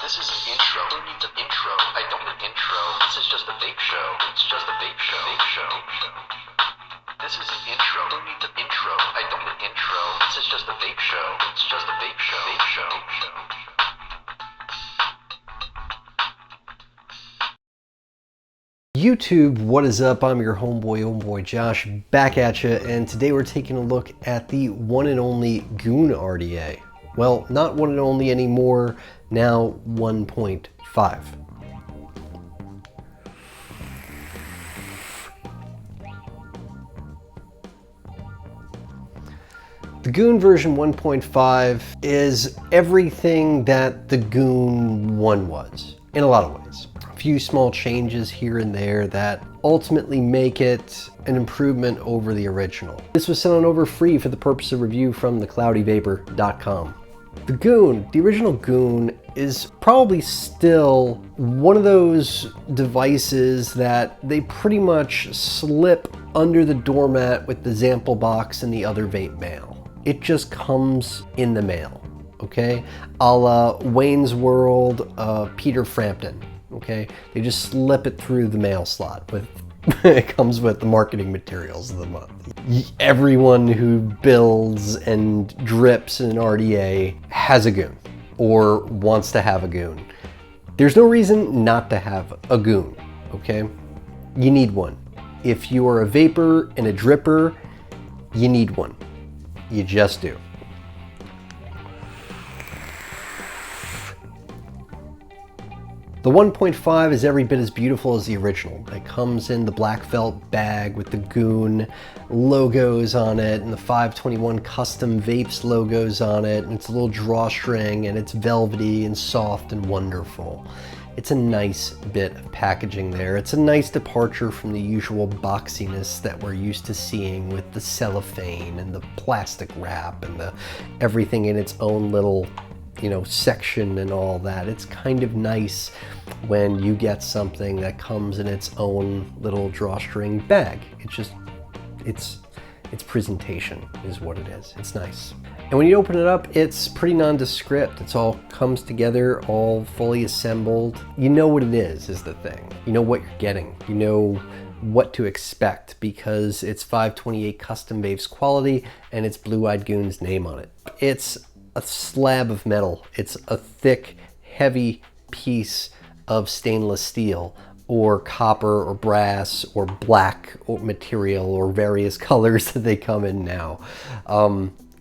This is an intro. Who needs an intro? I don't need an intro. This is just a vape show. It's just a vape show. Vape show. This is an intro. Who needs an intro? I don't need an intro. This is just a vape show. It's just a vape show. Vape show. YouTube, what is up? I'm your OhmBoy Josh, back at you, and today we're taking a look at the one and only Goon RDA. Well, not one and only anymore, now 1.5. The Goon version 1.5 is everything that the Goon 1 was, in a lot of ways. A few small changes here and there that ultimately make it an improvement over the original. This was sent on over free for the purpose of review from thecloudivapor.com. The Goon, the original Goon, is probably still one of those devices that they pretty much slip under the doormat with the sample box and the other vape mail. It just comes in the mail, okay? A la Wayne's World, Peter Frampton, okay? They just slip it through the mail slot with it comes with the marketing materials of the month. Everyone who builds and drips an RDA has a Goon or wants to have a Goon. There's no reason not to have a Goon, okay? You need one. If you are a vapor and a dripper, you need one. You just do. The 1.5 is every bit as beautiful as the original. It comes in the black felt bag with the Goon logos on it and the 521 Custom Vapes logos on it, and it's a little drawstring and it's velvety and soft and wonderful. It's a nice bit of packaging there. It's a nice departure from the usual boxiness that we're used to seeing with the cellophane and the plastic wrap and the everything in its own little, you know, section and all that. It's kind of nice when you get something that comes in its own little drawstring bag. It's just, its presentation is what it is. It's nice. And when you open it up, it's pretty nondescript. It's all comes together, all fully assembled. You know what it is the thing. You know what you're getting. You know what to expect because it's 528 Custom Vapes quality and it's Blue Eyed Goon's name on it. It's a slab of metal. It's a thick, heavy piece of stainless steel or copper or brass or black or material or various colors that they come in now.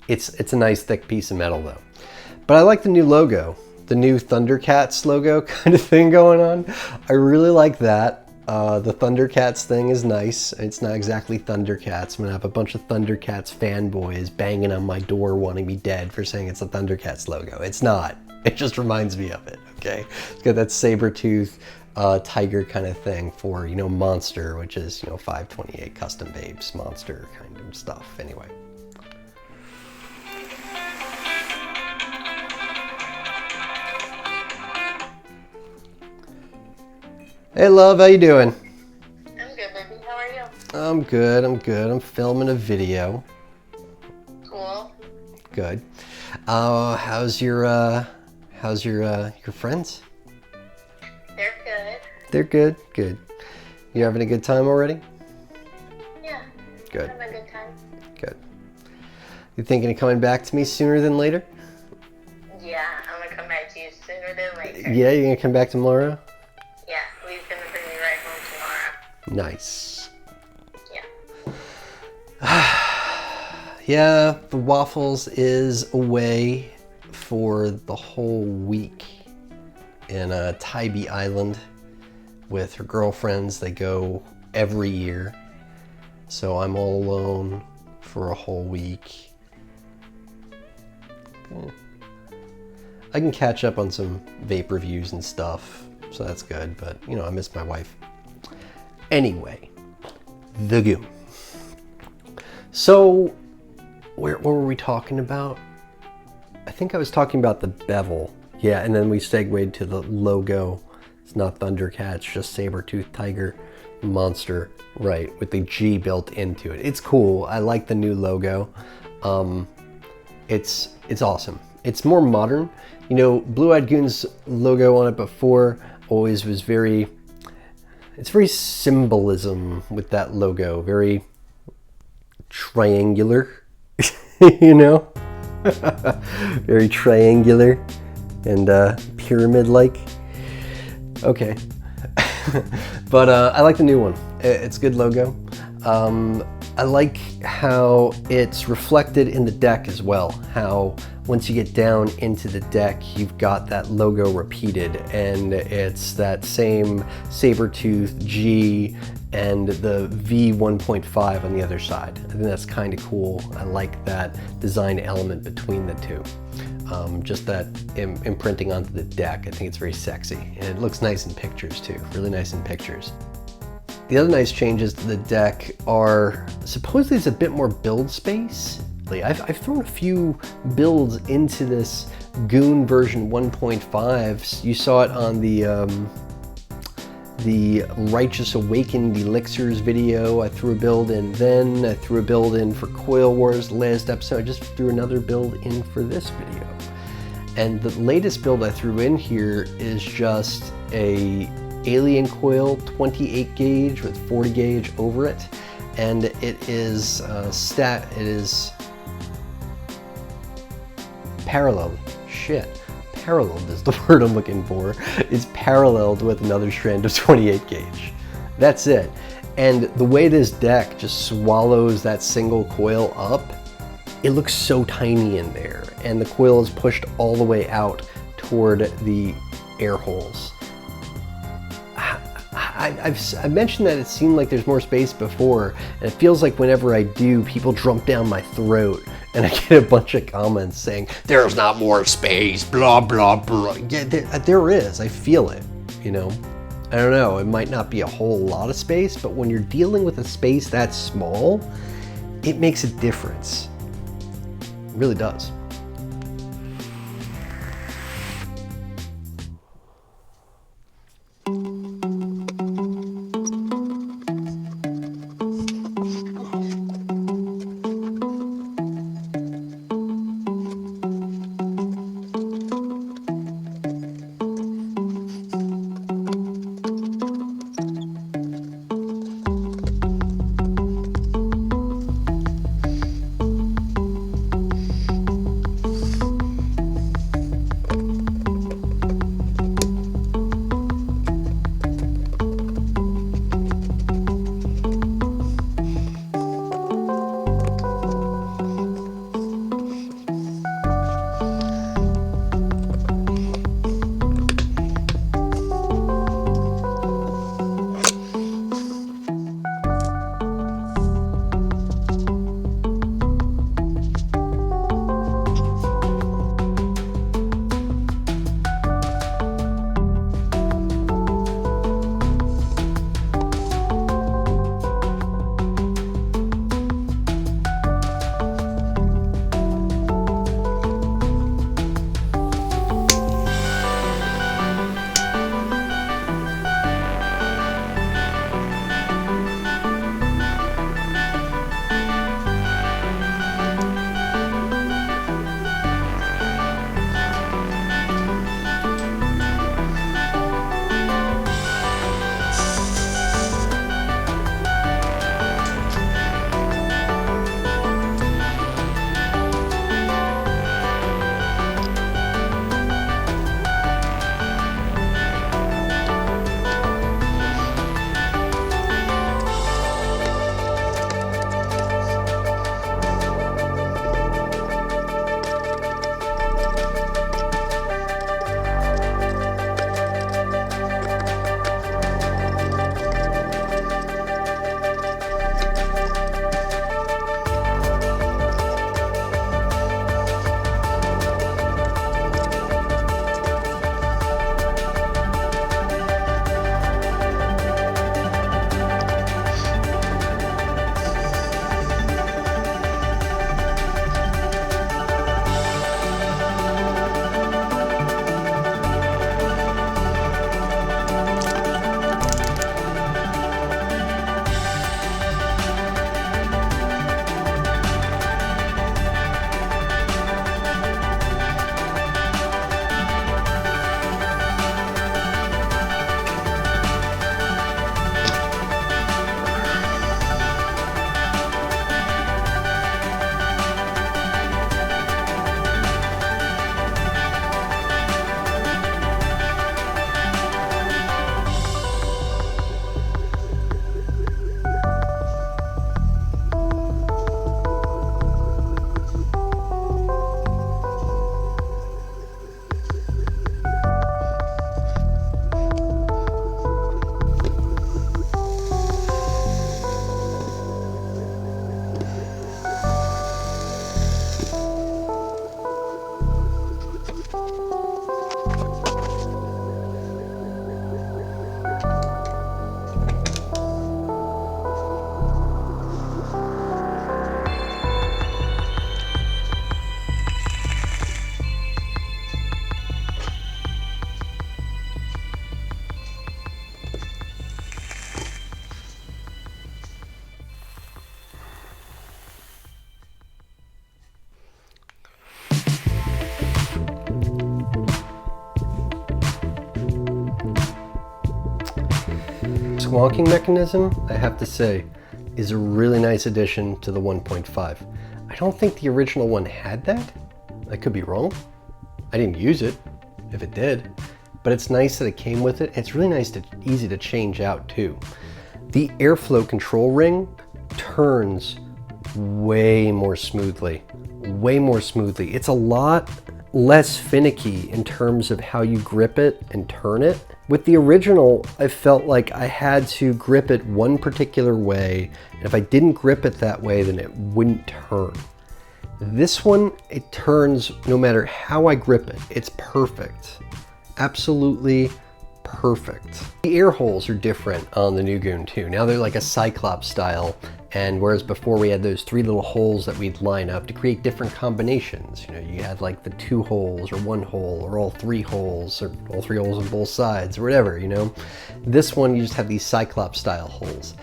It's a nice thick piece of metal though. But I like the new logo, the new Thundercats logo kind of thing going on. I really like that. The Thundercats thing is nice. It's not exactly Thundercats. I'm gonna have a bunch of Thundercats fanboys banging on my door wanting me dead for saying it's a Thundercats logo. It's not. It just reminds me of it, okay? It's got that saber-tooth tiger kind of thing for, you know, Monster, which is, you know, 528 Custom Vapes, Monster kind of stuff. Anyway. Hey love, how you doing? I'm good, baby. How are you? I'm good, I'm good. I'm filming a video. Cool. Good. How's your friends? They're good. They're good, good. You having a good time already? Yeah. Good. Having a good time. Good. You thinking of coming back to me sooner than later? Yeah, I'm gonna come back to you sooner than later. Yeah, you're gonna come back tomorrow? Yeah, Lee's gonna bring me right home tomorrow. Nice. Yeah. Yeah, the Waffles is away for the whole week in Tybee Island with her girlfriends. They go every year. So I'm all alone for a whole week. I can catch up on some vape reviews and stuff, so that's good, but you know, I miss my wife. Anyway, the Goon. So, what were we talking about? I think I was talking about the bevel. Yeah, and then we segued to the logo. It's not Thundercats, just saber-tooth tiger, Monster, right, with the G built into it. It's cool. I like the new logo. It's awesome. It's more modern. You know, Blue Eyed Goon's logo on it before always was very, it's very symbolism with that logo, very triangular, you know, very triangular and pyramid-like. Okay, but I like the new one. It's a good logo. I like how it's reflected in the deck as well, how once you get down into the deck, you've got that logo repeated, and it's that same saber-tooth G and the v1.5 on the other side. I think that's kind of cool. I like that design element between the two. Just that imprinting onto the deck, I think it's very sexy. And it looks nice in pictures too, really nice in pictures. The other nice changes to the deck are supposedly there's a bit more build space. I've thrown a few builds into this Goon version 1.5. You saw it on the Righteous Awakened Elixirs video. I threw a build in then. I threw a build in for CoilWars last episode. I just threw another build in for this video. And the latest build I threw in here is just a alien coil 28 gauge with 40 gauge over it, and it is parallel. Paralleled is the word I'm looking for. It's paralleled with another strand of 28 gauge. That's it. And the way this deck just swallows that single coil up, it looks so tiny in there, and the coil is pushed all the way out toward the air holes. I've mentioned that it seemed like there's more space before, and it feels like whenever I do, people jump down my throat, and I get a bunch of comments saying, there's not more space, blah, blah, blah. Yeah, there is, I feel it, you know? I don't know, it might not be a whole lot of space, but when you're dealing with a space that small, it makes a difference. It really does. squonking mechanism, I have to say, is a really nice addition to the 1.5. I don't think the original one had that. I could be wrong. I didn't use it, if it did. But it's nice that it came with it. It's really nice to easy to change out too. The airflow control ring turns way more smoothly. Way more smoothly. It's a lot less finicky in terms of how you grip it and turn it. With the original, I felt like I had to grip it one particular way, and if I didn't grip it that way, then it wouldn't turn. This one, it turns no matter how I grip it. It's perfect. Absolutely perfect. The air holes are different on the new Goon too. Now they're like a Cyclops style, and whereas before we had those 3 little holes that we'd line up to create different combinations. You know, you had like the 2 holes or 1 hole or all 3 holes or all 3 holes on both sides or whatever, you know. This one you just have these Cyclops style holes.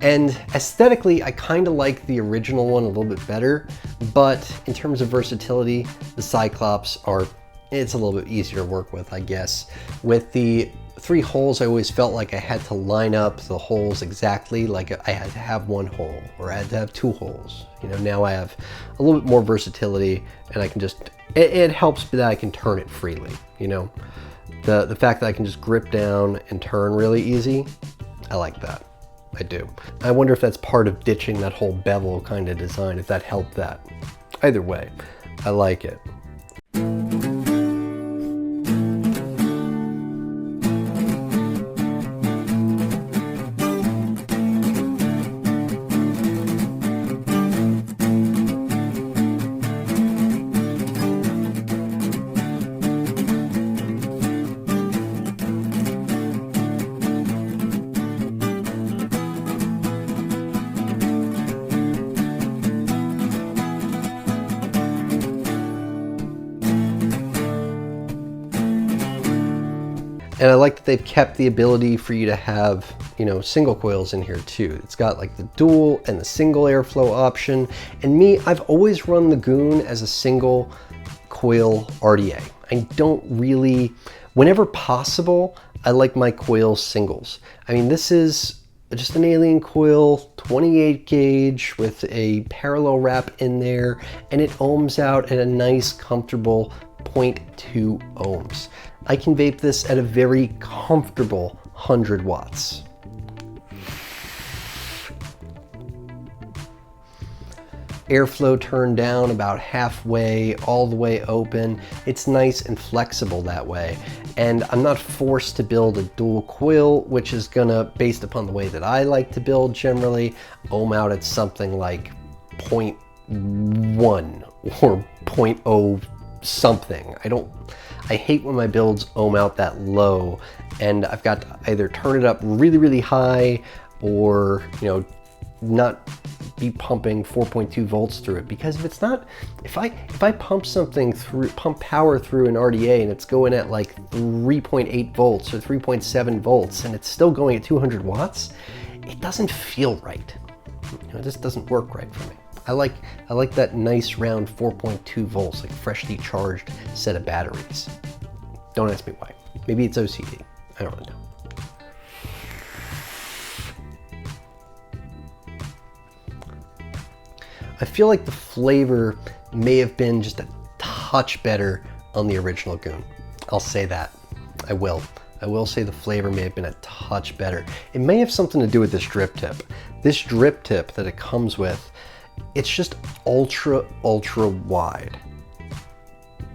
And aesthetically, I kind of like the original one a little bit better, but in terms of versatility, the Cyclops are, it's a little bit easier to work with, I guess. With the 3 holes, I always felt like I had to line up the holes exactly, like I had to have 1 hole or I had to have 2 holes. You know, now I have a little bit more versatility, and I can just, it helps that I can turn it freely, you know. The fact that I can just grip down and turn really easy, I like that. I do. I wonder if that's part of ditching that whole bevel kind of design, if that helped that. Either way, I like it. And I like that they've kept the ability for you to have, you know, single coils in here too. It's got like the dual and the single airflow option. And me, I've always run the Goon as a single coil RDA. I don't really, whenever possible, I like my coils singles. I mean, this is just an alien coil, 28 gauge with a parallel wrap in there, and it ohms out at a nice, comfortable 0.2 ohms. I can vape this at a very comfortable 100 watts. Airflow turned down about halfway, all the way open. It's nice and flexible that way. And I'm not forced to build a dual coil, which is gonna, based upon the way that I like to build generally, ohm out at something like 0.1 or 0.0 something. I hate when my builds ohm out that low, and I've got to either turn it up really, really high or, you know, not be pumping 4.2 volts through it, because if it's not, if I pump something through, pump power through an RDA and it's going at like 3.8 volts or 3.7 volts and it's still going at 200 watts, it doesn't feel right. You know, it just doesn't work right for me. I like that nice round 4.2 volts, like freshly charged set of batteries. Don't ask me why. Maybe it's OCD. I don't really know. I feel like the flavor may have been just a touch better on the original Goon. I'll say that. I will say the flavor may have been a touch better. It may have something to do with this drip tip. This drip tip that it comes with, it's just ultra, ultra wide.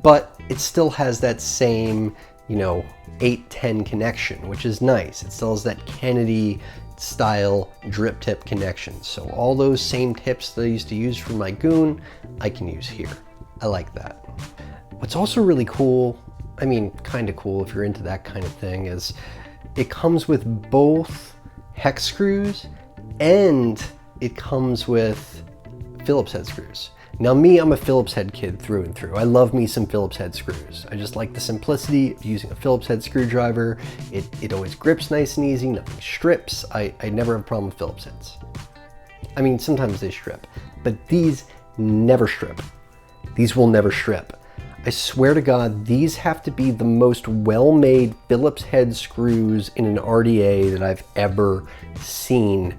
But it still has that same, you know, 8-10 connection, which is nice. It still has that Kennedy style drip tip connection. So all those same tips that I used to use for my Goon, I can use here. I like that. What's also really cool, I mean, kind of cool if you're into that kind of thing, is it comes with both hex screws and it comes with Phillips head screws. Now me, I'm a Phillips head kid through and through. I love me some Phillips head screws. I just like the simplicity of using a Phillips head screwdriver. It always grips nice and easy, nothing strips. I never have a problem with Phillips heads. I mean, sometimes they strip, but these never strip. These will never strip. I swear to God, these have to be the most well-made Phillips head screws in an RDA that I've ever seen,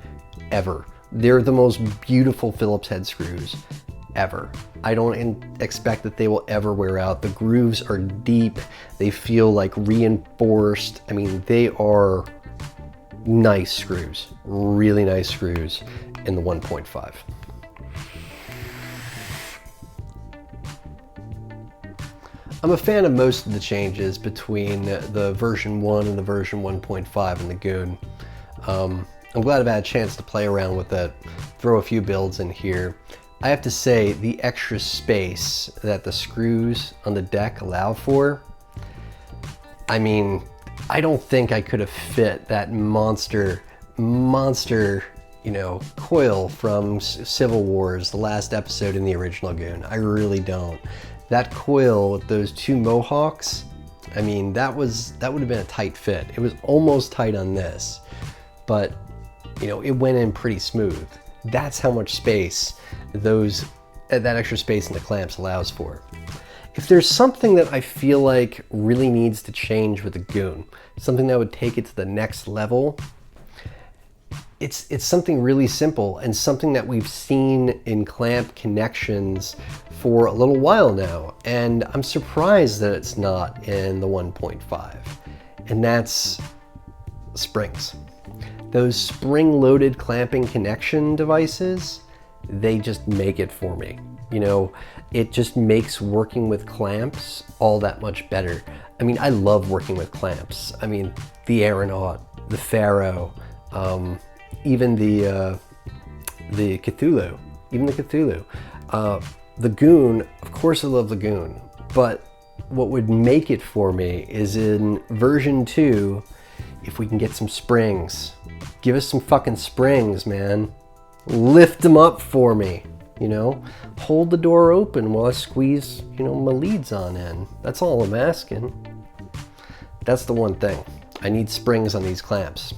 ever. They're the most beautiful Phillips head screws ever. I don't expect that they will ever wear out. The grooves are deep. They feel like reinforced. I mean, they are nice screws, really nice screws in the 1.5. I'm a fan of most of the changes between the version 1 and the version 1.5 in the Goon. I'm glad I've had a chance to play around with it, throw a few builds in here. I have to say, the extra space that the screws on the deck allow for, I mean, I don't think I could have fit that monster, you know, coil from Civil Wars, the last episode in the original Goon. I really don't. That coil with those two mohawks, I mean, that would have been a tight fit. It was almost tight on this, but you know, it went in pretty smooth. That's how much space that extra space in the clamps allows for. If there's something that I feel like really needs to change with the Goon, something that would take it to the next level, it's something really simple and something that we've seen in clamp connections for a little while now, and I'm surprised that it's not in the 1.5, and that's springs. Those spring-loaded clamping connection devices, they just make it for me. You know, it just makes working with clamps all that much better. I mean, I love working with clamps. I mean, the Aeronaut, the Pharaoh, even the Cthulhu, the Goon, of course I love the Goon, but what would make it for me is in version 2, if we can get some springs. Give us some fucking springs, man. Lift them up for me, you know? Hold the door open while I squeeze, you know, my leads on in. That's all I'm asking. That's the one thing. I need springs on these clamps.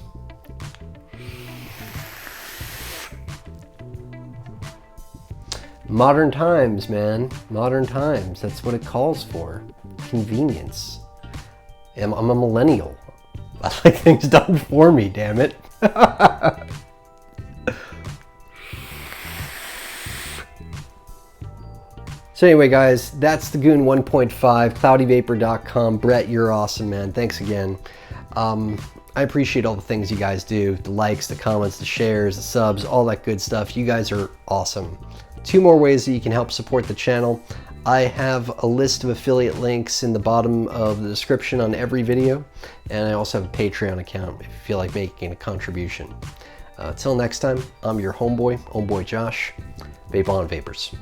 Modern times, man. Modern times. That's what it calls for. Convenience. I'm a millennial. I like things done for me, damn it. So anyway, guys, that's the Goon 1.5, cloudyvapor.com. Brett, you're awesome, man. Thanks again. I appreciate all the things you guys do. The likes, the comments, the shares, the subs, all that good stuff. You guys are awesome. 2 more ways that you can help support the channel. I have a list of affiliate links in the bottom of the description on every video, and I also have a Patreon account if you feel like making a contribution. Till next time, I'm your homeboy, OhmBoy Josh. Vape on, Vapers.